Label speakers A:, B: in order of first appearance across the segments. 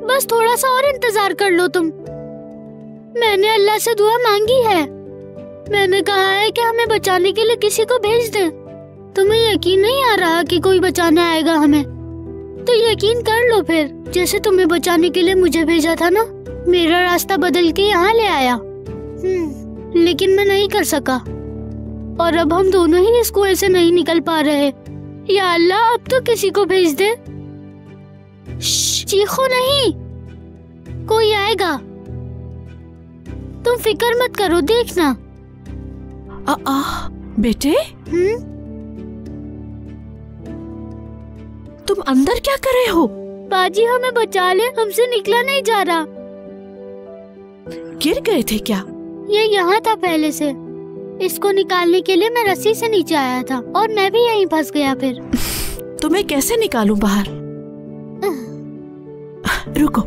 A: बस थोड़ा सा और इंतजार कर लो तुम। मैंने अल्लाह से दुआ मांगी है। मैंने कहा है कि हमें बचाने के लिए किसी को भेज दे। तुम्हें यकीन नहीं आ रहा कि कोई बचाने आएगा हमें? तो यकीन कर लो फिर। जैसे तुम्हें बचाने के लिए मुझे भेजा था ना, मेरा रास्ता बदल के यहाँ ले आया। लेकिन मैं नहीं कर सका और अब हम दोनों ही इस कुएं से नहीं निकल पा रहे। या अल्लाह, अब तो किसी को भेज दे। चीखो नहीं, कोई आएगा। तुम फिक्र मत करो, देखना।
B: बेटे, तुम अंदर क्या कर रहे हो?
A: बाजी हमें बचा ले, हमसे निकला नहीं जा रहा।
B: गिर गए थे क्या?
A: ये यहाँ था पहले से। इसको निकालने के लिए मैं रस्सी से नीचे आया था और मैं भी यहीं फंस गया। फिर
B: तुम्हें कैसे निकालूं बाहर? रुको।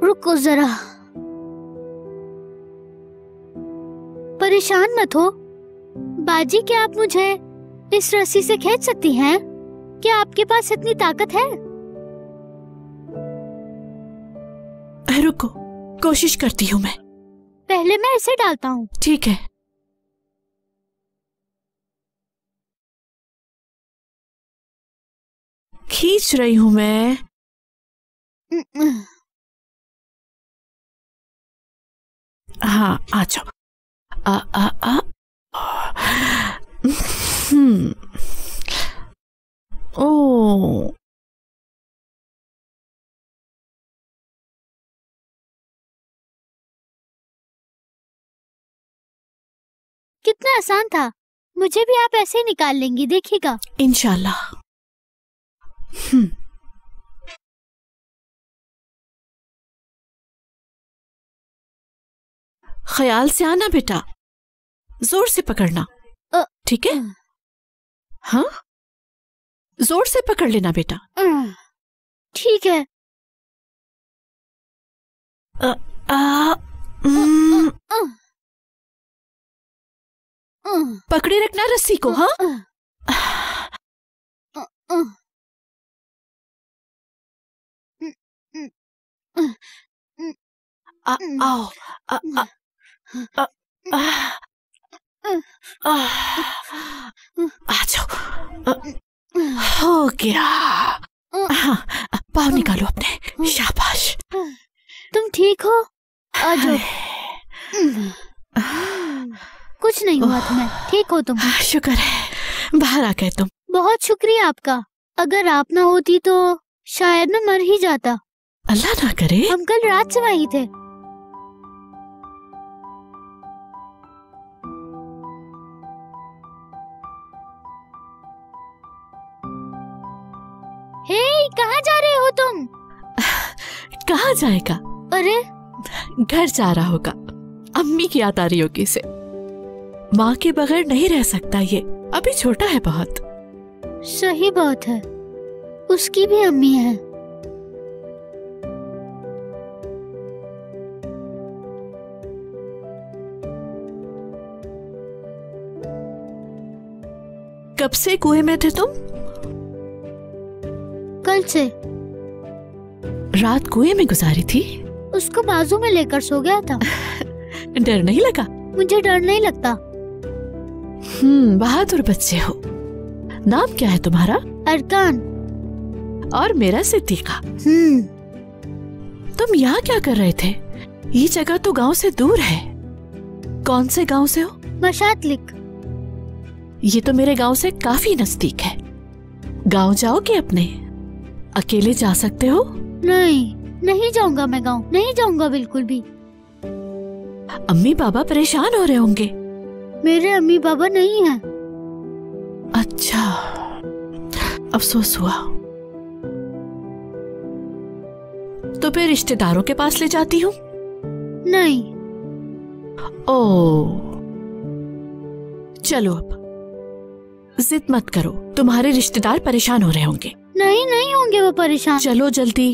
A: रुको जरा, परेशान मत हो। बाजी, क्या आप मुझे इस रस्सी से खींच सकती हैं? क्या आपके पास इतनी ताकत है?
B: रुको, कोशिश करती हूँ मैं।
A: पहले मैं इसे डालता हूँ।
B: ठीक है। खींच रही हूँ मैं। हाँ, आ जाओ। ओ,
A: कितना आसान था। मुझे भी आप ऐसे ही निकाल लेंगी, देखिएगा।
B: इंशाल्लाह। ख्याल से आना बेटा, जोर से पकड़ना, ठीक है? हाँ, जोर से पकड़ लेना बेटा।
A: ठीक है।
B: पकड़े रखना रस्सी को। हाँ, आओ। आ जाओ। हो गया। हाँ, पाँव निकालो अपने। शाबाश।
A: तुम ठीक हो? आ जाओ। कुछ नहीं हुआ तुम्हें, ठीक हो तुम?
B: शुक्र है, बाहर आ गए तुम।
A: बहुत शुक्रिया आपका। अगर आप ना होती तो शायद मैं मर ही जाता।
B: अल्लाह ना करे।
A: हम कल रात से वहीं थे। हे, कहाँ जा रहे हो तुम?
B: कहाँ जाएगा?
A: अरे,
B: घर जा रहा होगा। अम्मी की याद आ रही होगी इसे। माँ के बगैर नहीं रह सकता ये, अभी छोटा है बहुत।
A: सही बात है, उसकी भी अम्मी है।
B: कब से कुएं में थे तुम?
A: कल से।
B: रात कुएं में गुजारी थी?
A: उसको बाजू में लेकर सो गया था।
B: डर नहीं लगा?
A: मुझे डर नहीं लगता।
B: बहादुर बच्चे हो। नाम क्या है तुम्हारा?
A: अरकान।
B: और मेरा सिद्दीका। तुम यहाँ क्या कर रहे थे? ये जगह तो गांव से दूर है। कौन से गांव से हो?
A: मशातलिक।
B: ये तो मेरे गांव से काफी नजदीक है। गांव जाओगे अपने? अकेले जा सकते हो?
A: नहीं, नहीं जाऊंगा मैं गांव, नहीं जाऊंगा बिल्कुल भी।
B: अम्मी पापा परेशान हो रहे होंगे।
A: मेरे अम्मी पापा नहीं हैं।
B: अच्छा, अफसोस हुआ। तो फिर रिश्तेदारों के पास ले जाती हूँ?
A: नहीं।
B: ओह, चलो अब जिद मत करो, तुम्हारे रिश्तेदार परेशान हो रहे होंगे।
A: नहीं, नहीं होंगे वो परेशान।
B: चलो जल्दी।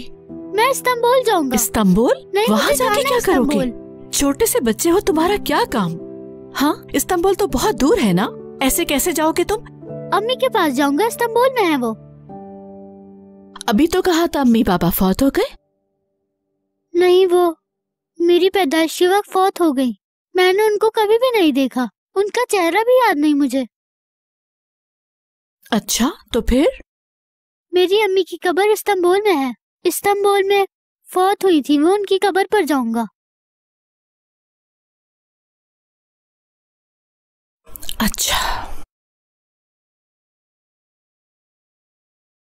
A: मैं इस्तांबुल जाऊंगा।
B: इस्तांबुल?
A: वहाँ
B: जाके क्या करोगे? छोटे से बच्चे हो, तुम्हारा क्या काम? हाँ, इस्तांबुल तो बहुत दूर है ना, ऐसे कैसे जाओगे तुम?
A: अम्मी के पास जाऊंगा, इस्तांबुल में है वो।
B: अभी तो कहा था अम्मी पापा फौत हो गए।
A: नहीं, वो मेरी पैदाइश के वक्त फौत हो गई। मैंने उनको कभी भी नहीं देखा, उनका चेहरा भी याद नहीं मुझे।
B: अच्छा, तो फिर?
A: मेरी अम्मी की कब्र इस्तांबुल में है। इस्तांबुल में फौत हुई थी वो, उनकी कब्र पर जाऊंगा।
B: अच्छा,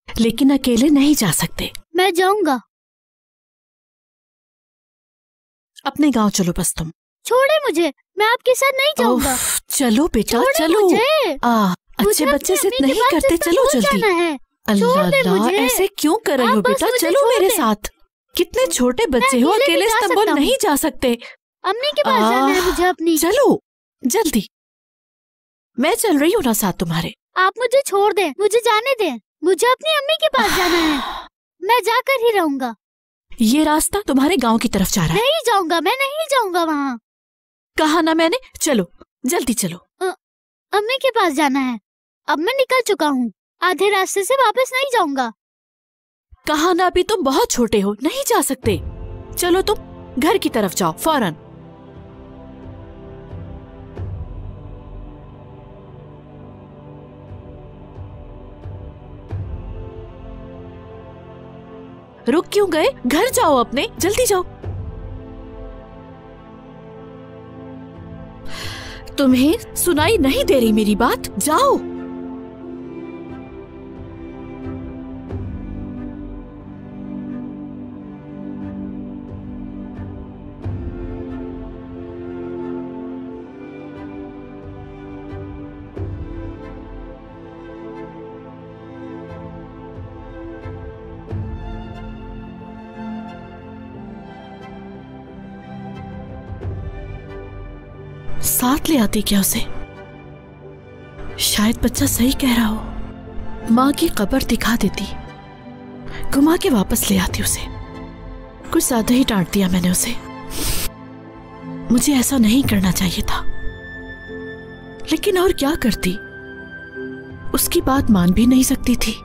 B: लेकिन अकेले नहीं जा सकते।
A: मैं जाऊंगा।
B: अपने गांव चलो बस तुम।
A: छोड़े मुझे, मैं आपके साथ नहीं जाऊंगा।
B: चलो बेटा चलो। अच्छे बच्चे से नहीं करते, चलो जल्दी। अल्लाह, ऐसे क्यों कर रहे हो बेटा? चलो मेरे साथ। कितने छोटे बच्चे हो, अकेले इस्तांबुल नहीं जा सकते।
A: अम्मी के पास जाना है मुझे अपनी।
B: चलो जल्दी, मैं चल रही हूँ ना साथ तुम्हारे।
A: आप मुझे छोड़ दें, मुझे जाने दें। मुझे अपनी अम्मी के पास जाना है। मैं जाकर ही रहूंगा।
B: ये रास्ता तुम्हारे गांव की तरफ जा रहा है।
A: नहीं जाऊंगा, मैं नहीं जाऊंगा वहाँ।
B: कहा ना मैंने, चलो जल्दी चलो।
A: अम्मी के पास जाना है। अब मैं निकल चुका हूँ, आधे रास्ते से वापस नहीं जाऊंगा।
B: कहा ना, अभी तुम बहुत छोटे हो, नहीं जा सकते। चलो तुम घर की तरफ जाओ फौरन। रुक क्यों गए? घर जाओ अपने, जल्दी जाओ। तुम्हें सुनाई नहीं दे रही मेरी बात? जाओ। साथ ले आती क्या उसे? शायद बच्चा सही कह रहा हो। माँ की कब्र दिखा देती, घुमा के वापस ले आती उसे। कुछ ज्यादा ही डांट दिया मैंने उसे। मुझे ऐसा नहीं करना चाहिए था, लेकिन और क्या करती? उसकी बात मान भी नहीं सकती थी।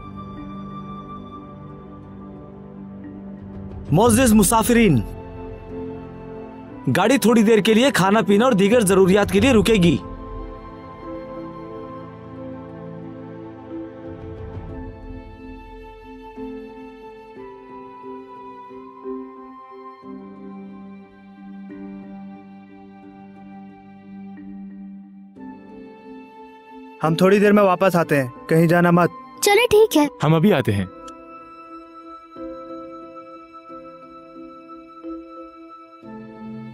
C: मोअज़्ज़िज़ मुसाफिरीन, गाड़ी थोड़ी देर के लिए खाना पीना और दीगर जरूरियात के लिए रुकेगी।
D: हम थोड़ी देर में वापस आते हैं, कहीं जाना मत।
A: चले ठीक है।
E: हम अभी आते हैं।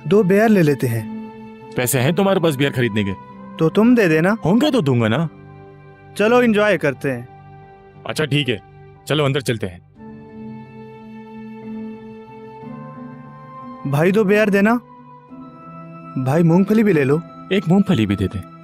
D: दो बियर ले लेते हैं।
E: पैसे हैं तुम्हारे पास बियर खरीदने के?
D: तो तुम दे देना।
E: होंगे तो दूंगा ना।
D: चलो एंजॉय करते हैं।
E: अच्छा ठीक है, चलो अंदर चलते हैं।
D: भाई दो बियर देना। भाई मूंगफली भी ले लो।
E: एक मूंगफली भी दे दे।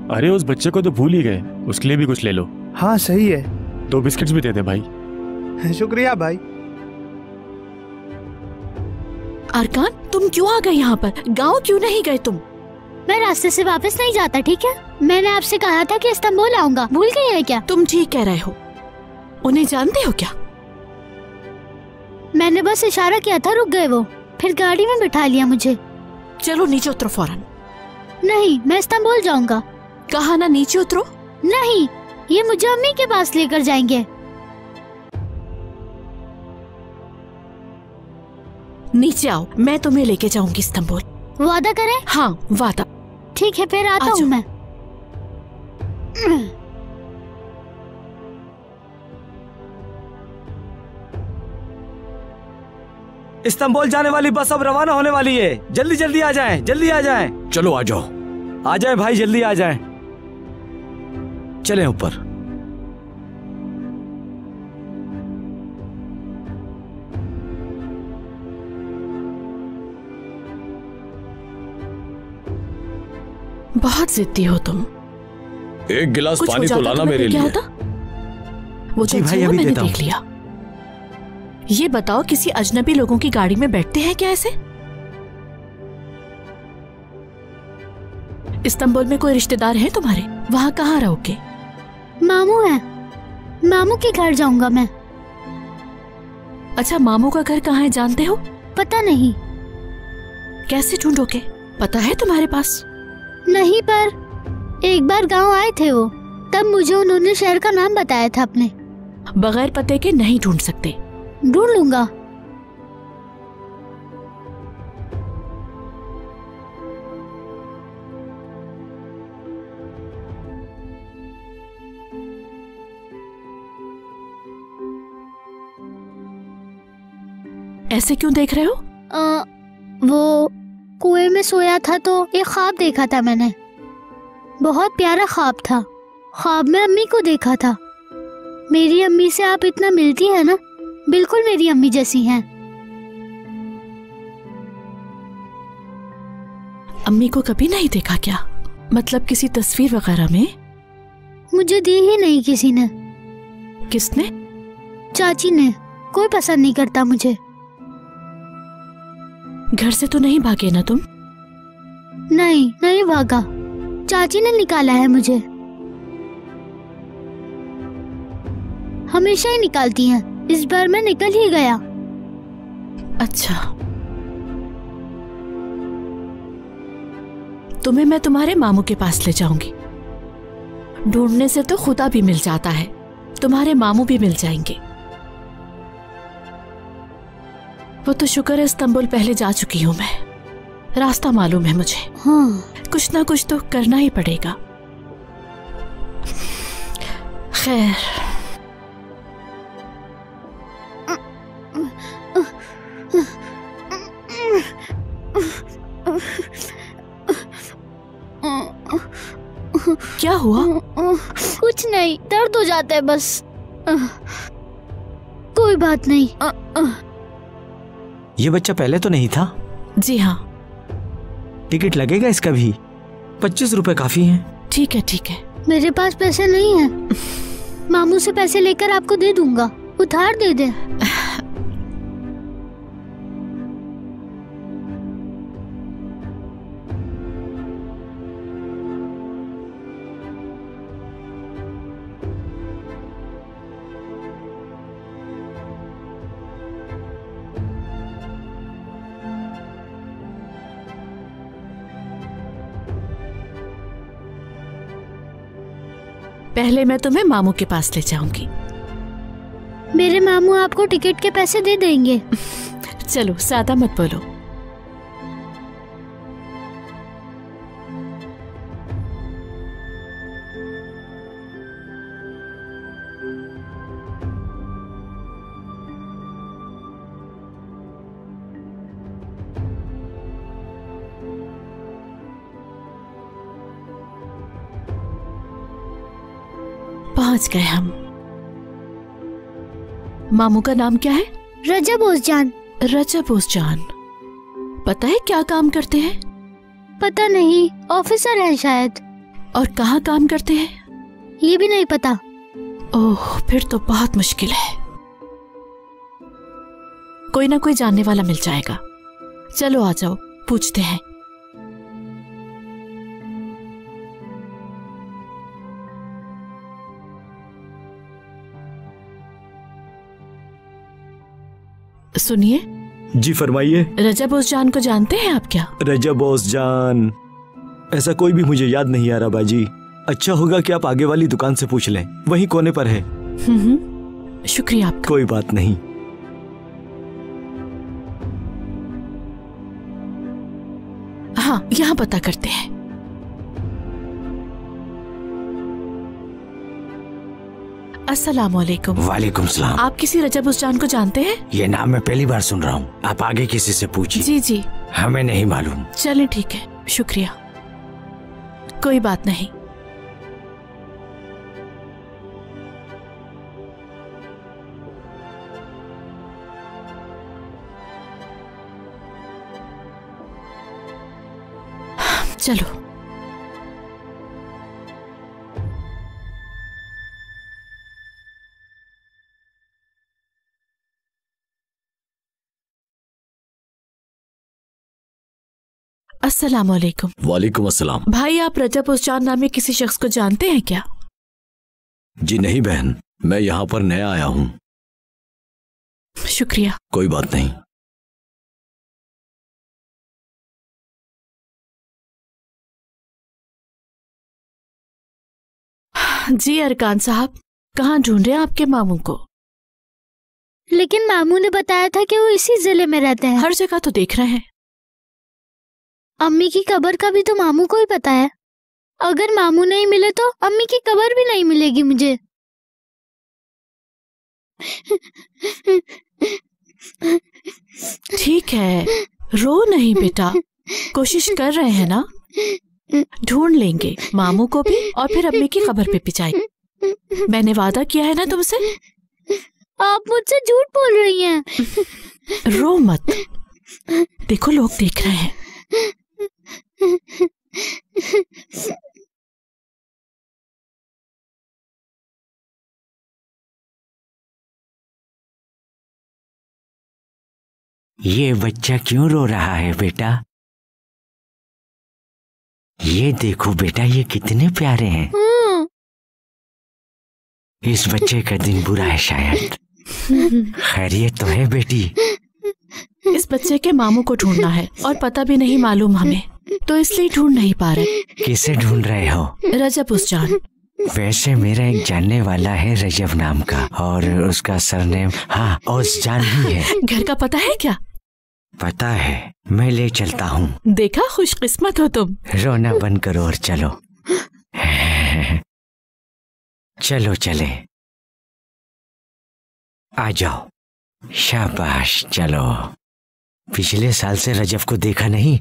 E: अरे उस बच्चे को तो भूल ही गए, उसके लिए भी कुछ ले लो।
D: हाँ सही है।
E: 2 बिस्किट्स भी दे दे भाई।
D: शुक्रिया भाई।
B: अरकान, तुम क्यों आ गए यहाँ पर? गांव क्यों नहीं गए तुम?
A: मैं रास्ते से वापस नहीं जाता, ठीक है? मैंने आपसे कहा था कि इस्तांबुल आऊंगा, भूल गए हैं क्या?
B: तुम ठीक कह रहे हो। उन्हें जानते हो क्या?
A: मैंने बस इशारा किया था, रुक गए वो, फिर गाड़ी में बिठा लिया मुझे।
B: चलो नीचे उतरो फौरन।
A: नहीं, मैं इस्तांबुल जाऊंगा।
B: कहा ना नीचे उतरो।
A: नहीं, ये मुझे अम्मी के पास लेकर जाएंगे।
B: नीचे आओ, मैं तुम्हें लेके जाऊंगी इस्तांबुल।
A: वादा करें?
B: हाँ वादा।
A: ठीक है, फिर आता हूँ मैं।
C: इस्तांबुल जाने वाली बस अब रवाना होने वाली है। जल्दी जल्दी आ जाएं, जल्दी आ जाएं।
E: चलो आ जाओ।
C: आ जाएं भाई, जल्दी आ जाएं। चलें ऊपर।
B: बहुत जिद्दी हो तुम।
E: एक गिलास पानी तो लाना मेरे लिए।
B: क्या होता? वो
C: जी भाई,
B: मैंने
C: अभी देता हूं।
B: देख लिया। ये बताओ, किसी अजनबी लोगों की गाड़ी में बैठते हैं क्या ऐसे? इस्तांबुल में कोई रिश्तेदार है तुम्हारे? वहाँ कहाँ रहोगे?
A: मामू है, मामू के घर जाऊंगा मैं।
B: अच्छा, मामू का घर कहाँ है जानते हो?
A: पता नहीं।
B: कैसे ढूंढोगे? पता है तुम्हारे पास?
A: नहीं, पर एक बार गांव आए थे वो, तब मुझे उन्होंने शहर का नाम बताया था अपने।
B: बगैर पते के नहीं ढूंढ सकते।
A: ढूंढ लूंगा।
B: ऐसे क्यों देख रहे हो?
A: वो कुएं में सोया था तो एक ख्वाब देखा था मैंने। बहुत प्यारा ख्वाब था। ख्वाब में अम्मी को देखा था। मेरी अम्मी से आप इतना मिलती है ना, बिल्कुल मेरी अम्मी जैसी हैं।
B: अम्मी को कभी नहीं देखा क्या? मतलब किसी तस्वीर वगैरह में?
A: मुझे दी ही नहीं किसी ने।
B: किसने?
A: चाची ने। कोई पसंद नहीं करता मुझे।
B: घर से तो नहीं भागे ना तुम?
A: नहीं, नहीं भागा। चाची ने निकाला है मुझे। हमेशा ही निकालती हैं। इस बार मैं निकल ही गया।
B: अच्छा, तुम्हें मैं तुम्हारे मामू के पास ले जाऊंगी। ढूंढने से तो खुदा भी मिल जाता है, तुम्हारे मामू भी मिल जाएंगे। वो तो शुक्र है इस्तांबुल पहले जा चुकी हूं मैं, रास्ता मालूम है मुझे।
A: हाँ,
B: कुछ ना कुछ तो करना ही पड़ेगा। खैर, क्या हुआ?
A: कुछ नहीं, दर्द हो जाता है बस। कोई बात नहीं।
C: ये बच्चा पहले तो नहीं था?
B: जी हाँ।
C: टिकट लगेगा इसका भी? 25 रुपए काफी हैं।
B: ठीक है ठीक है।
A: मेरे पास पैसे नहीं हैं। मामू से पैसे लेकर आपको दे दूंगा, उधार दे दे।
B: पहले मैं तुम्हें मामू के पास ले जाऊंगी।
A: मेरे मामू आपको टिकट के पैसे दे देंगे।
B: चलो, ज्यादा मत बोलो। पहुंच गए हम। मामू का नाम क्या है?
A: रजब ओसजान।
B: रजब ओसजान। पता है क्या काम करते हैं?
A: पता नहीं, ऑफिसर हैं शायद।
B: और कहाँ काम करते हैं?
A: ये भी नहीं पता।
B: ओह, फिर तो बहुत मुश्किल है। कोई ना कोई जानने वाला मिल जाएगा। चलो आ जाओ, पूछते हैं। सुनिए।
C: जी फरमाइए।
B: रजब ओसजान को जानते हैं आप क्या?
C: रजब ओसजान? ऐसा कोई भी मुझे याद नहीं आ रहा बाजी। अच्छा होगा कि आप आगे वाली दुकान से पूछ लें, वहीं कोने पर है।
B: शुक्रिया आपका।
C: कोई बात नहीं।
B: हाँ, यहाँ पता करते हैं। अस्सलामुअलैकुम।
C: वालेकुम सलाम।
B: आप किसी रजब ओसजान को जानते हैं?
C: ये नाम मैं पहली बार सुन रहा हूँ। आप आगे किसी से पूछिए।
B: जी जी।
C: हमें नहीं मालूम।
B: चलिए ठीक है, शुक्रिया। कोई बात नहीं। चलो। अस्सलाम वालेकुम।
F: वालेकुम अस्सलाम।
B: भाई, आप रजब उस्मान नामे किसी शख्स को जानते हैं क्या?
F: जी नहीं बहन, मैं यहाँ पर नया आया हूँ।
B: शुक्रिया।
F: कोई बात नहीं।
B: जी अरकान साहब, कहाँ ढूंढ रहे हैं आपके मामू को?
A: लेकिन मामू ने बताया था कि वो इसी जिले में रहते हैं।
B: हर जगह तो देख रहे हैं।
A: अम्मी की कब्र का भी तो मामू को ही पता है। अगर मामू नहीं मिले तो अम्मी की कब्र भी नहीं मिलेगी मुझे।
B: ठीक है, रो नहीं बेटा, कोशिश कर रहे हैं ना, ढूंढ लेंगे मामू को भी और फिर अम्मी की कब्र पे भी जाएंगे। मैंने वादा किया है ना तुमसे।
A: आप मुझसे झूठ बोल रही हैं।
B: रो मत, देखो लोग देख रहे हैं।
G: ये बच्चा क्यों रो रहा है बेटा? ये देखो बेटा, ये कितने प्यारे हैं। इस बच्चे का दिन बुरा है शायद। खैरियत तो है बेटी?
B: इस बच्चे के मामू को ढूंढना है और पता भी नहीं मालूम हमें, तो इसलिए ढूंढ नहीं पा रहे।
G: किसे ढूंढ रहे हो?
B: रजब उस्मान।
G: वैसे मेरा एक जानने वाला है रजब नाम का, और उसका सरनेम हाँ उस्मान ही है।
B: घर का पता है क्या?
G: पता है, मैं ले चलता हूँ।
B: देखा, खुशकिस्मत हो तुम।
G: रोना बंद करो और चलो। चलो चले, आ जाओ। शाबाश, चलो। पिछले साल से रजब को देखा नहीं,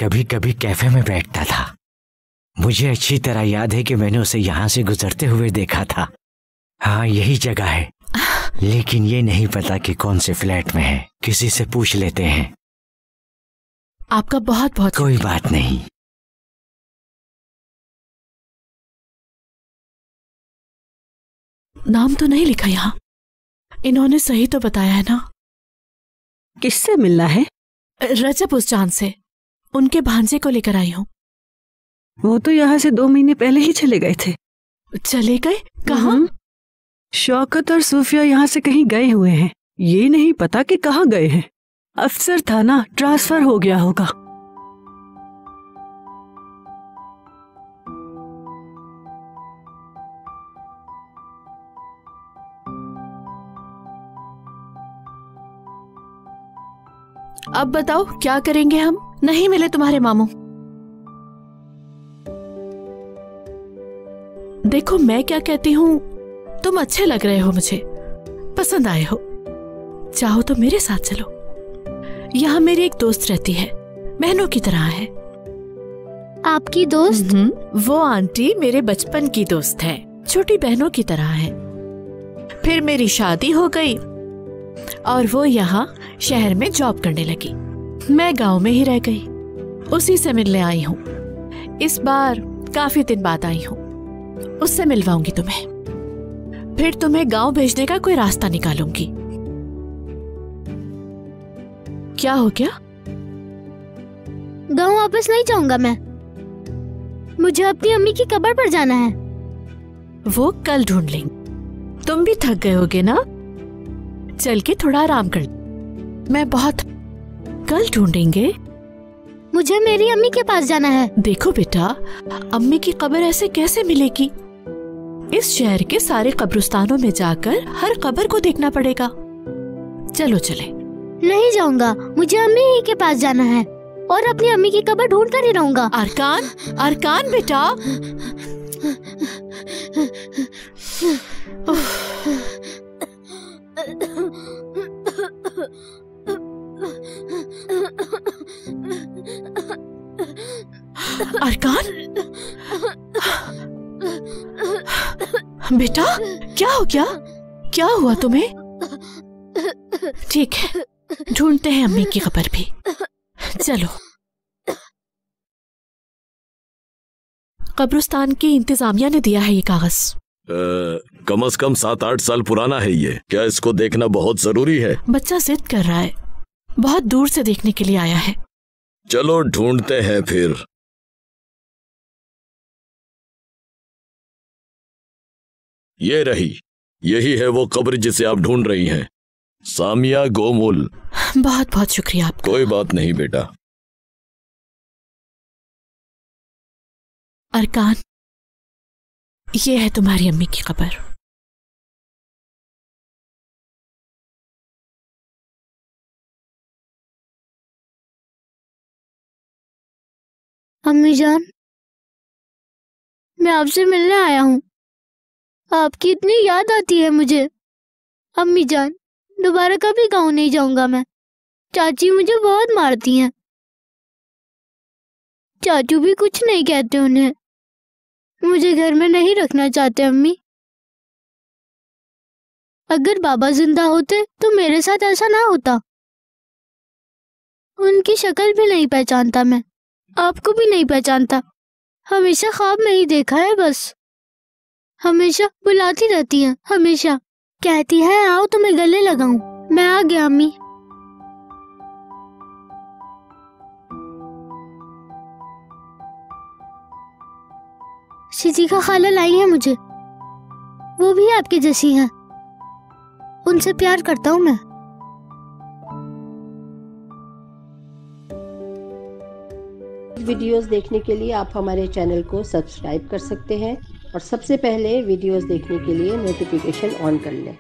G: कभी कभी कैफे में बैठता था। मुझे अच्छी तरह याद है कि मैंने उसे यहाँ से गुजरते हुए देखा था। हाँ, यही जगह है, लेकिन ये नहीं पता कि कौन से फ्लैट में है। किसी से पूछ लेते हैं।
B: आपका बहुत बहुत
G: कोई बात नहीं।
B: नाम तो नहीं लिखा यहाँ। इन्होंने सही तो बताया है ना?
H: किससे मिलना है?
B: रजब उस्मान से। उनके भांजे को लेकर आई हूँ।
H: वो तो यहाँ से 2 महीने पहले ही चले गए थे।
B: चले गए? कहाँ?
H: शौकत और सूफिया यहाँ से कहीं गए हुए हैं। ये नहीं पता कि कहाँ गए हैं। अफसर था ना, ट्रांसफर हो गया होगा।
B: अब बताओ क्या करेंगे हम? नहीं मिले तुम्हारे मामू। देखो, मैं क्या कहती हूँ, तुम अच्छे लग रहे हो, मुझे पसंद आए हो। चाहो तो मेरे साथ चलो। यहाँ मेरी एक दोस्त रहती है, बहनों की तरह है।
A: आपकी दोस्त?
B: वो आंटी मेरे बचपन की दोस्त है, छोटी बहनों की तरह है। फिर मेरी शादी हो गई और वो यहाँ शहर में जॉब करने लगी। मैं गांव में ही रह गई। उसी से मिलने आई हूँ। इस बार काफी दिन बाद आई हूँ। उससे मिलवाऊंगी तुम्हें, फिर तुम्हें गांव भेजने का कोई रास्ता निकालूंगी। क्या हो गया?
A: गांव वापस नहीं जाऊंगा मैं। मुझे अपनी अम्मी की कब्र पर जाना है।
B: वो कल ढूंढ लेंगे। तुम भी थक गए होगे ना, चल के थोड़ा आराम कर। मैं बहुत कल ढूंढेंगे।
A: मुझे मेरी अम्मी के पास जाना है।
B: देखो बेटा, अम्मी की कब्र ऐसे कैसे मिलेगी? इस शहर के सारे कब्रिस्तानों में जाकर हर कब्र को देखना पड़ेगा। चलो चले।
A: नहीं जाऊंगा, मुझे अम्मी ही के पास जाना है और अपनी अम्मी की कब्र ढूंढ कर ही रहूंगा।
B: अरकान, अरकान बेटा। अरकान, बेटा क्या हो गया? क्या हुआ तुम्हें? ठीक है, ढूंढते हैं अम्मी की कब्र भी। चलो। कब्रिस्तान की इंतजामिया ने दिया है ये कागज।
F: कम से कम 7-8 साल पुराना है ये। क्या इसको देखना बहुत जरूरी है?
B: बच्चा जिद कर रहा है, बहुत दूर से देखने के लिए आया है।
F: चलो ढूंढते हैं फिर। ये रही, यही है वो कब्र जिसे आप ढूंढ रही हैं, सामिया गोमुल।
B: बहुत बहुत शुक्रिया आपका।
F: कोई बात नहीं बेटा।
B: अरकान, ये है तुम्हारी अम्मी की कब्र।
A: अम्मी जान, मैं आपसे मिलने आया हूँ। आपकी इतनी याद आती है मुझे। अम्मी जान, दोबारा कभी गाँव नहीं जाऊंगा मैं। चाची मुझे बहुत मारती हैं। चाचू भी कुछ नहीं कहते उन्हें। मुझे घर में नहीं रखना चाहते अम्मी। अगर बाबा जिंदा होते तो मेरे साथ ऐसा ना होता। उनकी शक्ल भी नहीं पहचानता मैं, आपको भी नहीं पहचानता। हमेशा ख्वाब में ही देखा है बस। हमेशा बुलाती रहती हैं, हमेशा कहती है आओ तुम्हें गले लगाऊं। मैं आ गया अम्मी। शिजिका खाला लाई है मुझे, वो भी आपकी जैसी हैं। उनसे प्यार करता हूँ मैं।
I: वीडियोस देखने के लिए आप हमारे चैनल को सब्सक्राइब कर सकते हैं और सबसे पहले वीडियोस देखने के लिए नोटिफिकेशन ऑन कर लें।